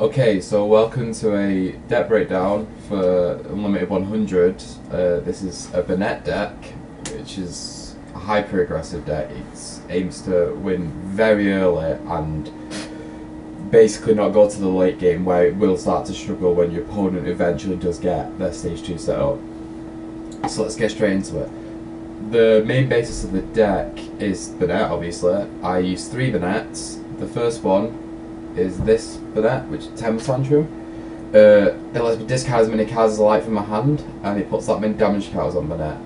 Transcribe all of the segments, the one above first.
Okay, so welcome to a deck breakdown for Unlimited 100. This is a Banette deck, which is a hyper aggressive deck. It aims to win very early and basically not go to the late game where it will start to struggle when your opponent eventually does get their stage 2 set up. So let's get straight into it. The main basis of the deck is Banette, obviously. I use 3 Banettes. The first one is this Banette, which is Temper Tantrum. It lets me discard as many cards as I like from my hand, and it puts that many damage cards on Banette.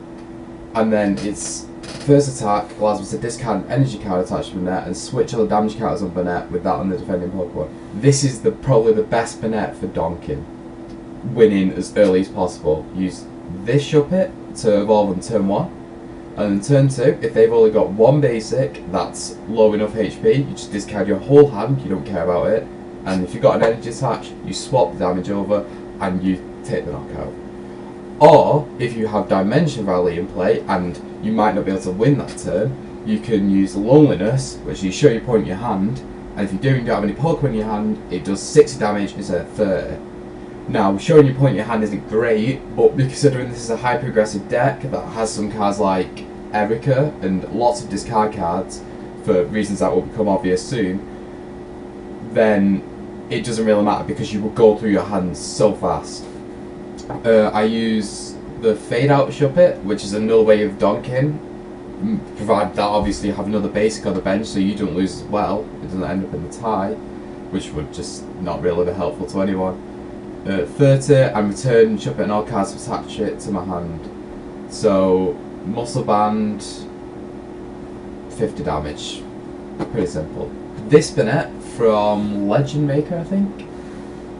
And then its first attack allows me to discard an energy card attached to Banette and switch all the damage cards on Banette with that on the defending Pokemon. This is probably the best Banette for donking, winning as early as possible. Use this Shuppet to evolve on turn 1. And then turn 2, if they've only got 1 basic that's low enough HP, you just discard your whole hand, you don't care about it. And if you've got an energy attach, you swap the damage over and you take the knockout. Or, if you have Dimension Valley in play and you might not be able to win that turn, you can use Loneliness, which you show your point in your hand, and if you don't have any Pokemon in your hand, it does 60 damage instead of 30. Now, showing your point in your hand isn't great, but considering this is a hyper-aggressive deck that has some cards like Erica and lots of discard cards, for reasons that will become obvious soon, then it doesn't really matter because you will go through your hands so fast. I use the Fade Out Shuppet, which is another way of donking, provided that obviously you have another basic on the bench so you don't lose as well, it doesn't end up in the tie, which would just not really be helpful to anyone. 30, and return Shuppet and all cards attach it to my hand. So, Muscle Band, 50 damage. Pretty simple. This Banette from Legend Maker, I think.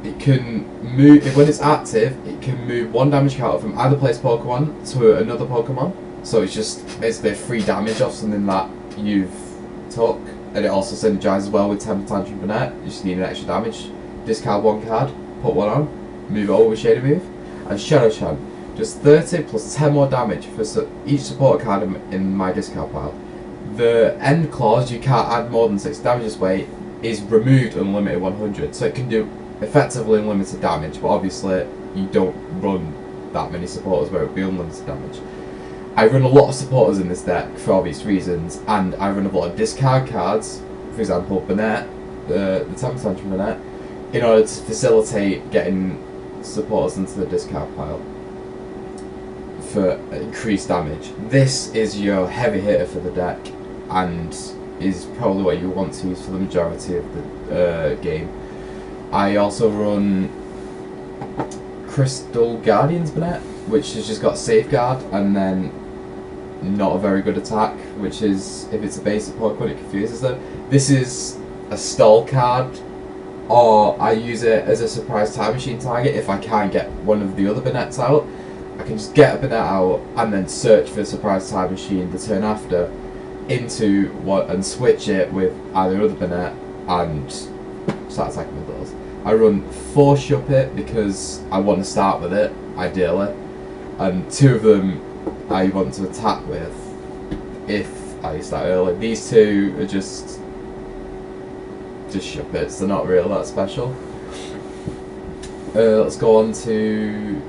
It can move, when it's active, it can move 1 damage counter from either place Pokemon to another Pokemon. So it's just basically a free damage off something that you've took. And it also synergizes well with Temper Tantrum Banette. You just need an extra damage. Discard 1 card. Put 1 on, move it over with Shady Move, and Shadow Chan. Just 30 plus 10 more damage for each support card in my discard pile. The end clause, you can't add more than 6 damage this way, is removed unlimited 100, so it can do effectively unlimited damage, but obviously you don't run that many supporters where it would be unlimited damage. I run a lot of supporters in this deck for obvious reasons, and I run a lot of discard cards, for example Banette, the Temper Tantrum Banette, in order to facilitate getting supporters into the discard pile for increased damage. This is your heavy hitter for the deck and is probably what you want to use for the majority of the game. I also run Crystal Guardians Banette, which has just got Safeguard and then not a very good attack, which is, if it's a basic Pokemon, it confuses them. This is a stall card, or I use it as a surprise time machine target if I can't get one of the other Banettes out. I can just get a Banette out and then search for a surprise time machine the turn after into what and switch it with either other Banette and start attacking with those. I run 4 Shuppet because I want to start with it, ideally, and 2 of them I want to attack with if I start early. These 2 are just Shuppets, they're not really that special. Let's go on to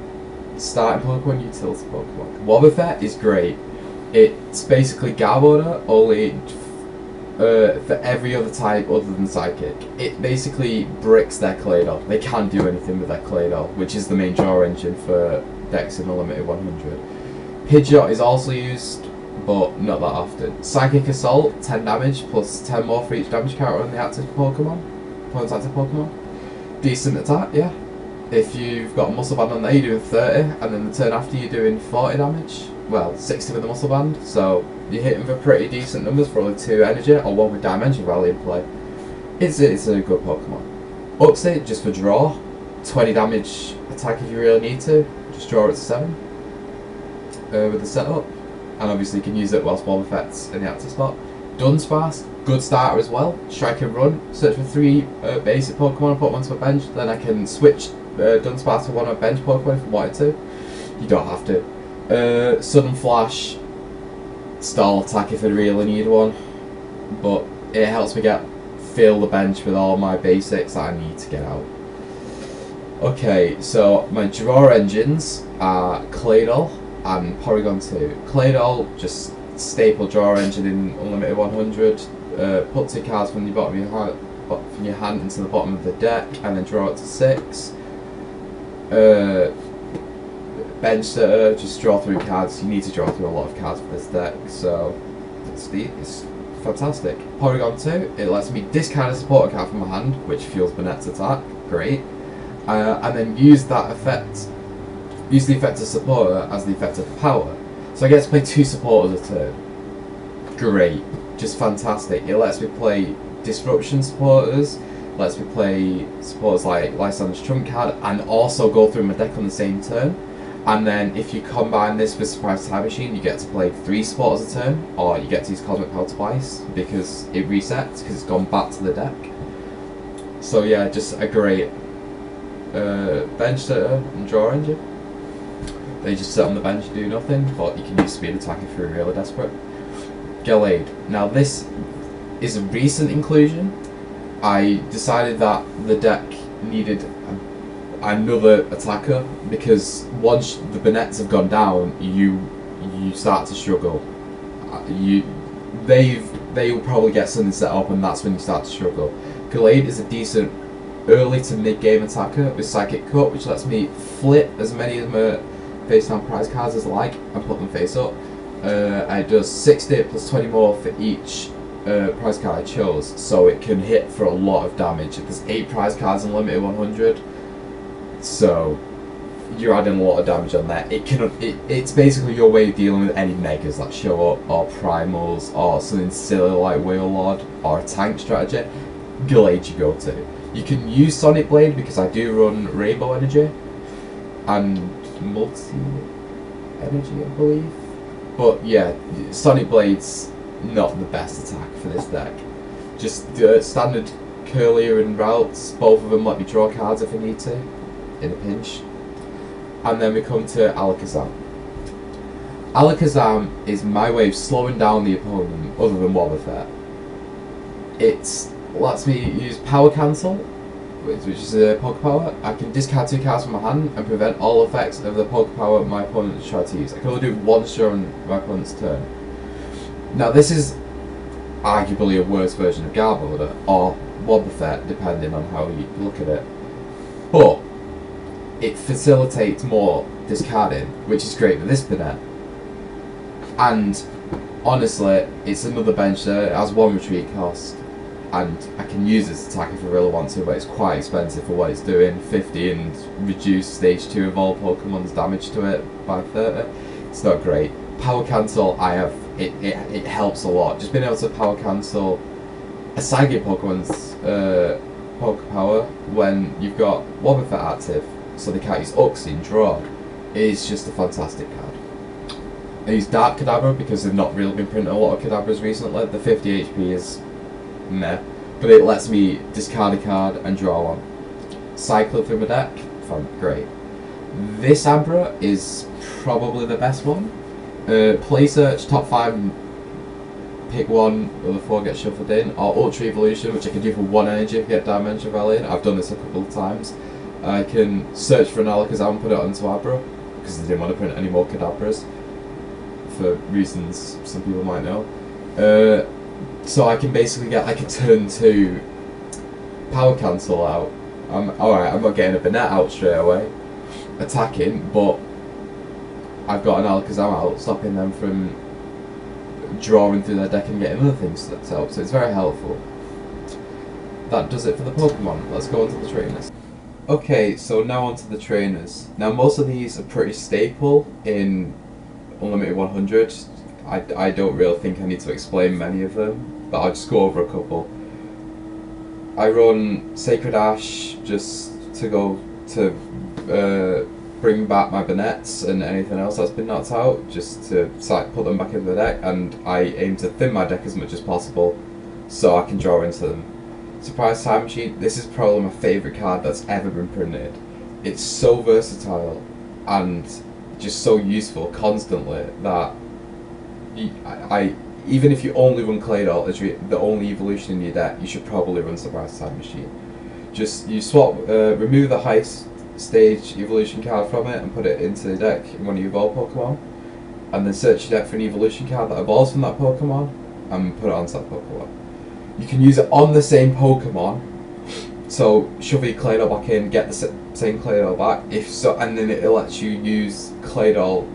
starting Pokemon, utility Pokemon. Wobbuffet is great. It's basically Garbodor, only for every other type other than Psychic. It basically bricks their Claydol. They can't do anything with their Claydol, which is the main draw engine for decks in the limited 100. Pidgeot is also used, but not that often. Psychic Assault, 10 damage, plus 10 more for each damage counter on the active Pokemon. Opponent's active Pokemon. Decent attack, yeah. If you've got a Muscle Band on there, you're doing 30, and then the turn after you're doing 40 damage. Well, 60 with the Muscle Band, so you're hitting for pretty decent numbers for only 2 energy, or 1 with Dimension Valley in play. It's a good Pokemon. Uxie, just for draw. 20 damage attack if you really need to. Just draw it to 7 with the setup. And obviously you can use it whilst Wobbuffet's in the active spot. Dunsparce, good starter as well. Strike and run. Search for 3 basic Pokemon and put 1 to a bench. Then I can switch Dunsparce to 1 of a bench Pokemon if I wanted to. You don't have to. Sudden Flash, stall attack if I really need one. But it helps me fill the bench with all my basics that I need to get out. Okay, so my draw engines are Claydol and Porygon 2. Claydol, just staple draw engine in Unlimited 100. Put 2 cards from the bottom of your hand into the bottom of the deck, and then draw it to 6. Bench setter, just draw through cards. You need to draw through a lot of cards for this deck, so it's fantastic. Porygon 2, it lets me discard a supporter card from my hand, which fuels Banette's attack. Great. And then use the effect of supporter as the effect of power. So I get to play 2 supporters a turn. Great, just fantastic. It lets me play disruption supporters, lets me play supporters like Lysander's trump card, and also go through my deck on the same turn. And then if you combine this with Surprise Time Machine, you get to play 3 supporters a turn, or you get to use Cosmic Power twice because it resets, because it's gone back to the deck. So yeah, just a great bench setter and draw engine. They just sit on the bench and do nothing, but you can use speed attack if you're really desperate. Gallade. Now this is a recent inclusion. I decided that the deck needed another attacker, because once the Banettes have gone down, you start to struggle. They will probably get something set up, and that's when you start to struggle. Gallade is a decent early to mid game attacker with Psychic Cut, which lets me flip as many of my face down prize cards as I like and put them face up. It does 60 plus 20 more for each prize card I chose, so it can hit for a lot of damage. There's 8 prize cards in Limited 100, so you're adding a lot of damage on there. It's basically your way of dealing with any megas that show up, or primals, or something silly like Whale Lord, or a tank strategy. Gallade you go to. You can use Sonic Blade, because I do run Rainbow Energy and Multi Energy, I believe. But yeah, Sonic Blade's not the best attack for this deck. Just standard Curlier and Routes, both of them let me draw cards if I need to, in a pinch. And then we come to Alakazam. Alakazam is my way of slowing down the opponent, other than Wobbuffet. It lets me use Power Cancel, which is a Poke Power. I can discard 2 cards from my hand and prevent all effects of the Poke Power my opponent has tried to use. I can only do it once during my opponent's turn. Now this is arguably a worse version of Garbodor, or Wobbuffet, depending on how you look at it. But it facilitates more discarding, which is great for this Banette. And honestly, it's another bench there. It has 1 retreat cost, and I can use this attack if I really want to, but it's quite expensive for what it's doing. 50 and reduce stage 2 of all Pokemon's damage to it by 30. It's not great. Power Cancel, it helps a lot. Just being able to Power Cancel a Psychic Pokemon's Poke Power when you've got Wobbuffet active, so they can't use Uxie and draw, is just a fantastic card. I use Dark Kadabra because they've not really been printing a lot of Kadabras recently. The 50 HP is meh, but it lets me discard a card and draw one. Cycle through my deck, great. This Abra is probably the best one. Play search, top 5, pick one of the 4 get shuffled in, or Ultra Evolution, which I can do for 1 energy if I get Dimension Valley in. I've done this a couple of times. I can search for an Alakazam and put it onto Abra, because they didn't want to print any more Kadabras, for reasons some people might know. So I can basically get like a turn 2 Power Cancel out. Alright, I'm not getting a Banette out straight away, attacking, but I've got an Alakazam out, stopping them from drawing through their deck and getting other things set up, so it's very helpful. That does it for the Pokemon. Let's go on to the trainers. Okay, so now onto the trainers. Now most of these are pretty staple in Unlimited 100. I don't really think I need to explain many of them, but I'll just go over a couple. I run Sacred Ash just to go to bring back my Banettes and anything else that's been knocked out, just to put them back into the deck, and I aim to thin my deck as much as possible so I can draw into them. Surprise Time Machine, this is probably my favourite card that's ever been printed. It's so versatile and just so useful constantly that even if you only run Claydol as the only evolution in your deck, you should probably run Surprise Time Machine. Just you swap, remove the stage evolution card from it and put it into the deck in one of your evolved Pokemon, and then search your deck for an evolution card that evolves from that Pokemon and put it onto that Pokemon. You can use it on the same Pokemon, so shove your Claydol back in, get the same Claydol back, if so, and then it lets you use Claydol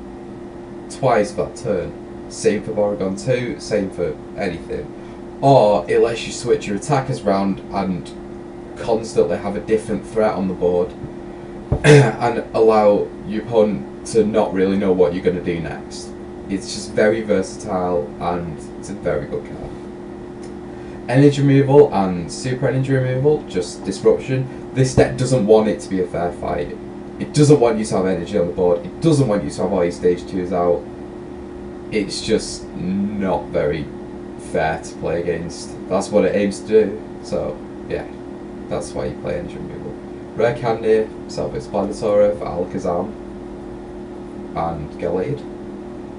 twice that turn. Same for Porygon 2, same for anything. Or it lets you switch your attackers round and constantly have a different threat on the board and allow your opponent to not really know what you're going to do next. It's just very versatile and it's a very good card. Energy removal and super energy removal, just disruption. This deck doesn't want it to be a fair fight. It doesn't want you to have energy on the board. It doesn't want you to have all your stage 2s out. It's just not very fair to play against. That's what it aims to do. So yeah, that's why you play energy removal. Rare Candy, self-explanatory for Alakazam and Gallade.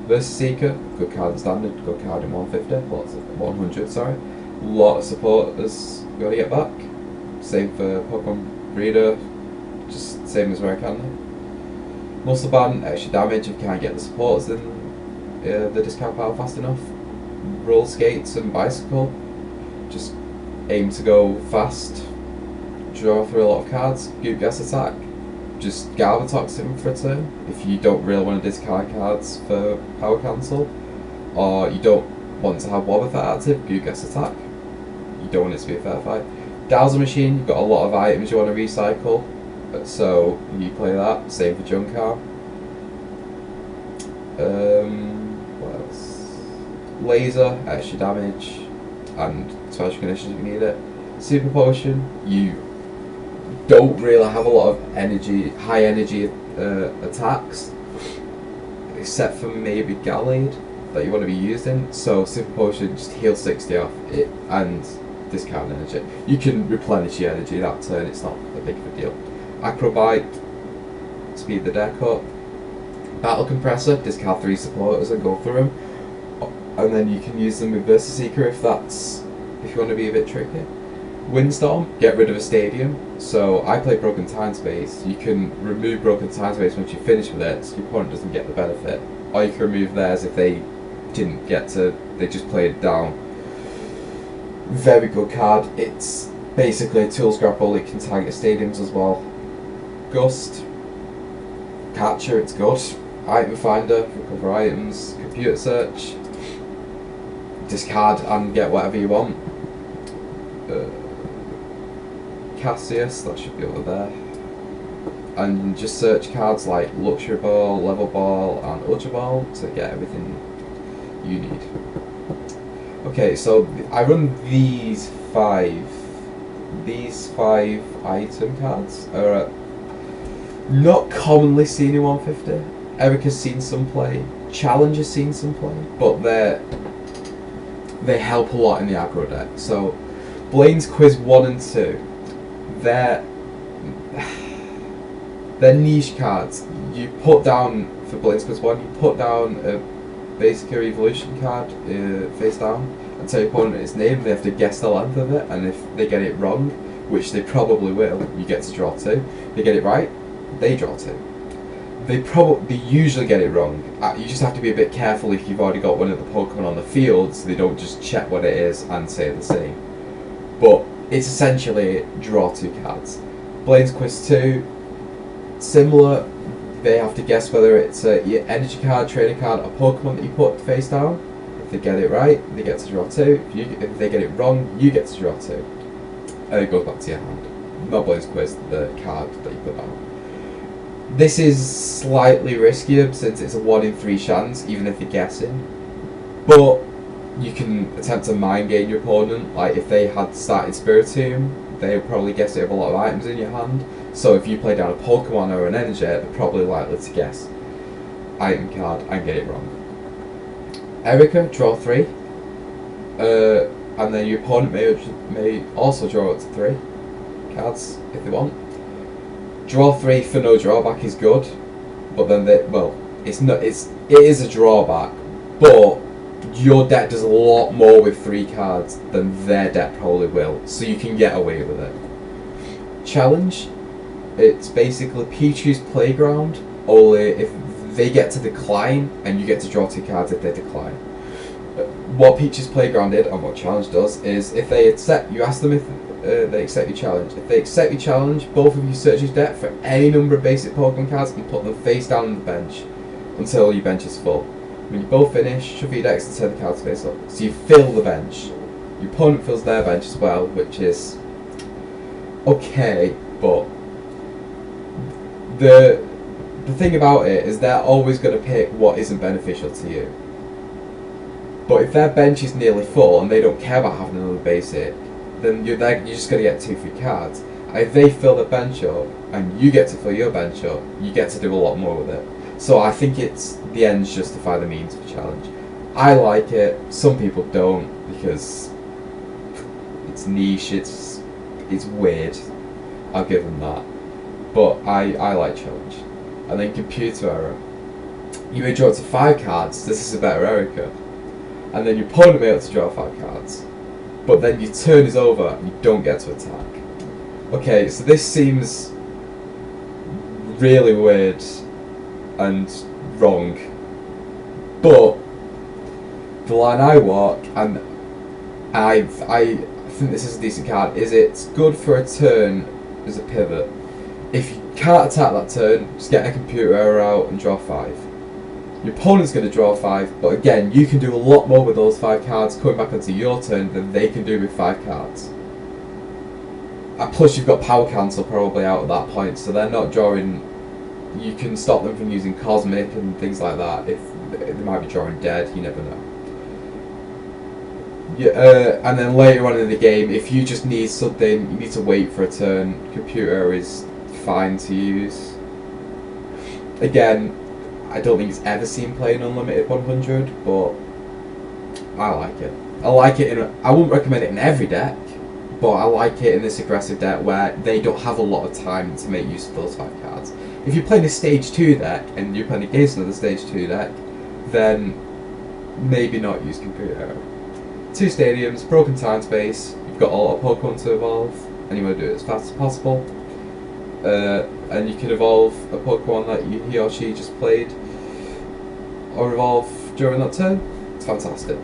Versus Seeker, good card in standard, good card in 150, lots of 100, sorry. Lot of supporters got to get back. Same for Pokemon Breeder, just same as Rare Candy. Muscle Band, extra damage if you can't get the supporters in the discount pile fast enough. Roller Skates and Bicycle, just aim to go fast, draw through a lot of cards. Goop Gas Attack, just Galvatox him for a turn if you don't really want to discard cards for Power Cancel, or you don't want to have Wobbuffet active. Goop Gas Attack, you don't want it to be a fair fight. Dowser Machine, you've got a lot of items you want to recycle, so you play that. Same for Junkar. What else? Laser, extra damage, and special conditions if you need it. Super Potion, you don't really have a lot of energy, high energy attacks, except for maybe Gallade that you want to be using. So Super Potion, just heal 60 off it and discount energy. You can replenish your energy that turn, it's not a big of a deal. Acrobite, speed the deck up. Battle Compressor, discard 3 supporters and go through them. And then you can use them with Versus Seeker if you want to be a bit tricky. Windstorm, get rid of a stadium. So I play Broken Time Space. You can remove Broken Time Space once you finish with it, so your opponent doesn't get the benefit. Or you can remove theirs if they didn't get to, they just played it down. Very good card. It's basically a tool scrapper that can target stadiums as well. Gust, Catcher, it's good. Item Finder, recover items. Computer Search, discard and get whatever you want. Cassius, that should be over there. And just search cards like Luxury Ball, Level Ball and Ultra Ball to get everything you need. Okay, so I run these five item cards are not commonly seen in 150. Erica's seen some play, Challenge has seen some play, but they help a lot in the aggro deck. So Blaine's Quiz 1 and 2, they're niche cards. You put down, for Blaine's Quiz 1, you put down a basic evolution card face down and tell your opponent its name. They have to guess the length of it, and if they get it wrong, which they probably will, you get to draw 2. If they get it right, they draw 2. They usually get it wrong. You just have to be a bit careful if you've already got one of the Pokemon on the field, so they don't just check what it is and say the same. But it's essentially draw 2 cards. Blaine's Quiz 2, similar. They have to guess whether it's your energy card, trainer card, or Pokemon that you put face down. If they get it right, they get to draw 2. If they get it wrong, you get to draw 2. And it goes back to your hand. Not Blaine's Quiz, the card that you put down. This is slightly riskier since it's a 1 in 3 chance, even if you're guessing. But you can attempt to mind game your opponent. Like if they had started Spiritomb, they would probably guess it with a lot of items in your hand. So if you play down a Pokemon or an Energy, they're probably likely to guess item card and get it wrong. Erica, draw 3. And then your opponent may also draw up to 3 cards if they want. Draw 3 for no drawback is good, but then it is a drawback, but your deck does a lot more with 3 cards than their deck probably will, so you can get away with it. Challenge, it's basically Pichu's Playground, only if they get to decline, and you get to draw 2 cards if they decline. What Peach's Playground did, and what Challenge does, is if they accept, you ask them if they accept your challenge. If they accept your challenge, both of you search your deck for any number of basic Pokemon cards and put them face down on the bench until your bench is full. When you both finish, shuffle your decks and turn the cards face up. So you fill the bench. Your opponent fills their bench as well, which is okay, but the thing about it is they're always going to pick what isn't beneficial to you. But if their bench is nearly full and they don't care about having another basic, then you're just going to get 2 free cards. And if they fill the bench up and you get to fill your bench up, you get to do a lot more with it. So I think it's the ends justify the means for Challenge. I like it. Some people don't because it's niche. It's weird. I'll give them that. But I like Challenge. And then Computer Error. You may draw up to 5 cards. This is a better Erica. And then your opponent may be able to draw 5 cards. But then your turn is over and you don't get to attack. Okay, so this seems really weird and wrong. But the line I walk, and I think this is a decent card, is it's good for a turn as a pivot. If you can't attack that turn, just get a Computer Error out and draw 5. Your opponent's going to draw 5, but again, you can do a lot more with those 5 cards coming back onto your turn than they can do with 5 cards. And plus you've got Power Cancel probably out at that point, so they're not drawing... You can stop them from using Cosmic and things like that. If they might be drawing dead, you never know. Yeah, and then later on in the game, if you just need something, you need to wait for a turn, Computer Error is fine to use. Again, I don't think it's ever seen playing Unlimited 100, but I like it. I like it I wouldn't recommend it in every deck, but I like it in this aggressive deck where they don't have a lot of time to make use of those 5 cards. If you're playing a Stage 2 deck, and you're playing against another Stage 2 deck, then maybe not use Computer Error. 2 stadiums, broken time space, you've got a lot of Pokemon to evolve, and you want to do it as fast as possible. And you can evolve a Pokemon that he or she just played, or evolve during that turn. It's fantastic.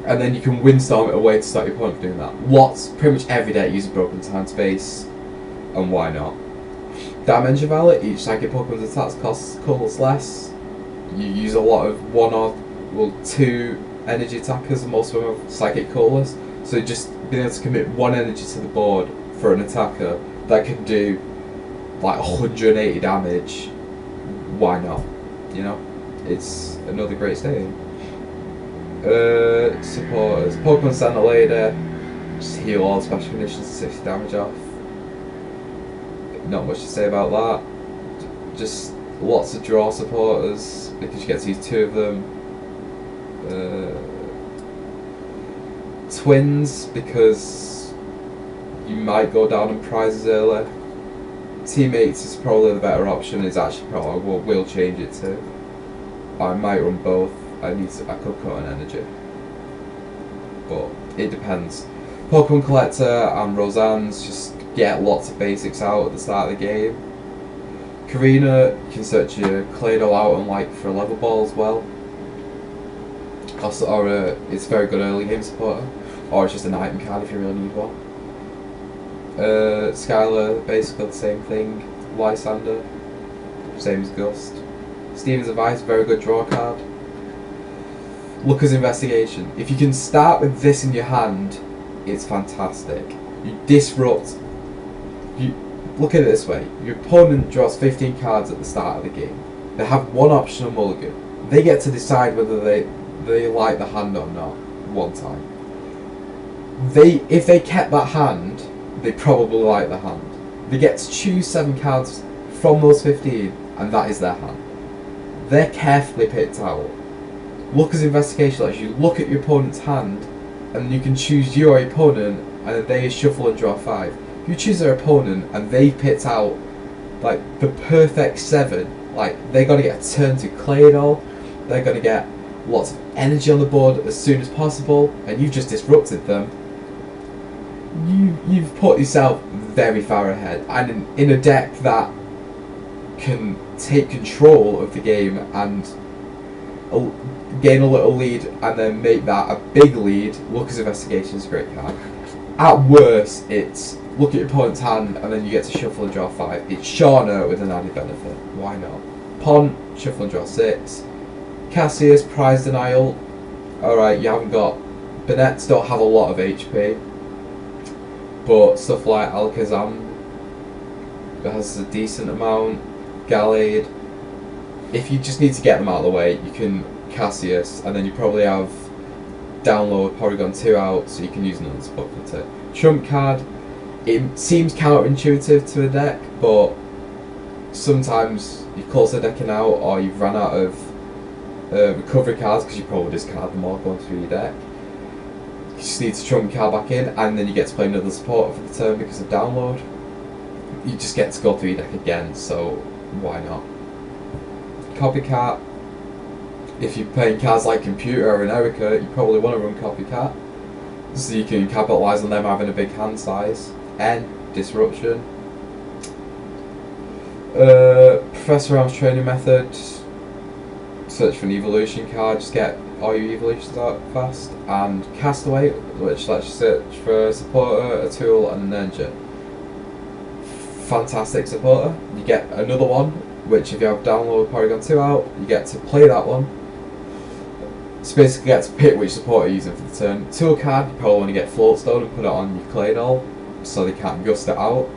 And then you can Windstorm it away to start your opponent from doing that. Pretty much every deck uses Broken Time Space, and why not? Dimension Valley, each psychic Pokemon's attacks costs less. You use a lot of 1 or 2 energy attackers, and most of them have psychic colors. So just being able to commit 1 energy to the board for an attacker that can do like 180 damage, why not? You know, it's another great stadium. Supporters, Pokemon Center Later, just heal all special conditions to 60 damage off. Not much to say about that. Just lots of draw supporters because you get to use 2 of them. Twins because you might go down in prizes early. Teammates is probably the better option. It's actually probably will change it to. I might run both. I could cut an energy, but it depends. Pokemon Collector and Roseanne's just get lots of basics out at the start of the game. Karina, you can search your Claydol out and like for a level ball as well. Or it's very good early game supporter, or it's just an item card if you really need one. Skylar, basically the same thing. Lysander, same as Gust. Steven's Advice, very good draw card. Looker's Investigation. If you can start with this in your hand, it's fantastic. You disrupt. Look at it this way. Your opponent draws 15 cards at the start of the game. They have 1 optional mulligan. They get to decide whether they like the hand or not one time. If they kept that hand, they probably like the hand. They get to choose 7 cards from those 15, and that is their hand. They're carefully picked out. Looker's Investigation lets you look at your opponent's hand, and you can choose you or your opponent, and then they shuffle and draw 5. If you choose their opponent, and they've picked out like the perfect 7, like they're gonna get a turn to Claydol, they're gonna get lots of energy on the board as soon as possible, and you've just disrupted them. you've put yourself very far ahead, and in a deck that can take control of the game and gain a little lead and then make that a big lead. Looker's Investigation is a great card. At worst, it's look at your opponent's hand and then you get to shuffle and draw 5. It's Shauna with an added benefit. Why not? Pont, shuffle and draw 6. Cassius, Prize Denial. Alright, you haven't got... Banette don't have a lot of HP. But stuff like Alakazam has a decent amount. Gallade. If you just need to get them out of the way, you can Cassius, and then you probably have download Porygon 2 out, so you can use another spot for it. Trump card. It seems counterintuitive to a deck, but sometimes you close the decking out, or you've run out of recovery cards because you probably discard them all going through your deck. You just need to trump card back in, and then you get to play another supporter for the turn because of download. You just get to go through your deck again, so why not? Copycat. If you're playing cards like Computer and Erica, you probably want to run Copycat, so you can capitalise on them having a big hand size. Disruption. Professor Arm's training method. Search for an evolution card, just get all your evolutions out fast. And Castaway, which lets you search for a supporter, a tool, and an ninja. Fantastic supporter. You get another one, which if you have download Porygon 2 out, you get to play that one. So basically get to pick which supporter you're using for the turn. Tool card, you probably want to get Floatstone and put it on your Claydol, so they can't gust it out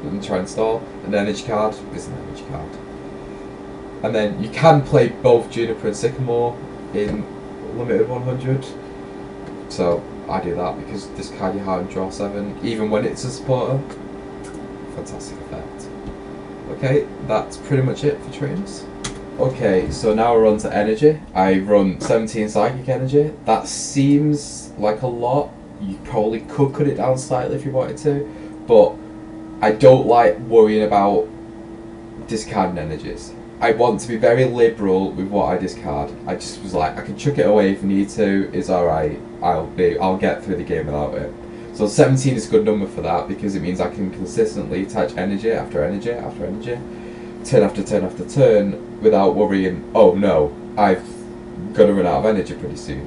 and try and stall. An energy card is an energy card. And then you can play both Juniper and Sycamore in limited 100. So I do that because discard your heart and draw 7, even when it's a supporter. Fantastic effect. Okay, that's pretty much it for trainers. Okay, so now we're on to energy. I run 17 Psychic Energy. That seems like a lot. You probably could cut it down slightly if you wanted to, but I don't like worrying about discarding energies. I want to be very liberal with what I discard. I just was like, I can chuck it away if I need to. It's alright. I'll get through the game without it. So 17 is a good number for that because it means I can consistently attach energy after energy after energy, turn after turn after turn, without worrying, oh no, I've got to run out of energy pretty soon.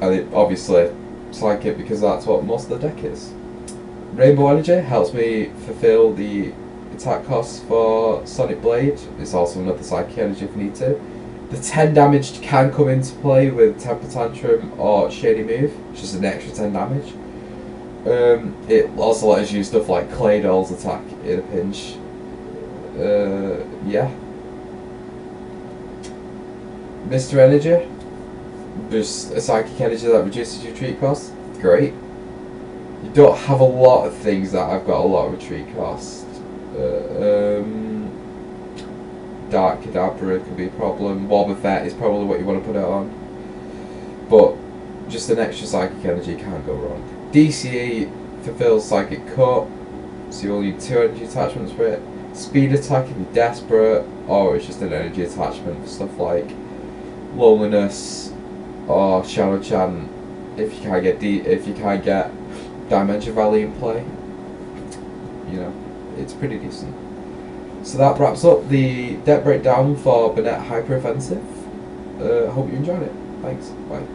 And obviously Psychic because that's what most of the deck is. Rainbow Energy helps me fulfill the attack costs for Sonic Blade. It's also another Psychic Energy if you need to. The 10 damage can come into play with Temper Tantrum or Shady Move, which is an extra 10 damage. It also lets you use stuff like Claydol's attack in a pinch. Yeah. Mr. Energy. There's a Psychic Energy that reduces your retreat cost. Great. You don't have a lot of things that have got a lot of retreat cost. Dark Kadabra could be a problem. Wobbuffet is probably what you want to put it on. But just an extra Psychic Energy can't go wrong. DCE fulfills Psychic Cut, so you'll need 2 energy attachments for it. Speed Attack if you're desperate, or it's just an energy attachment for stuff like Loneliness or Shadow Chant if you can't get Dimension Valley in play. You know, it's pretty decent. So that wraps up the deck breakdown for Banette Hyper Offensive. Hope you enjoyed it. Thanks. Bye.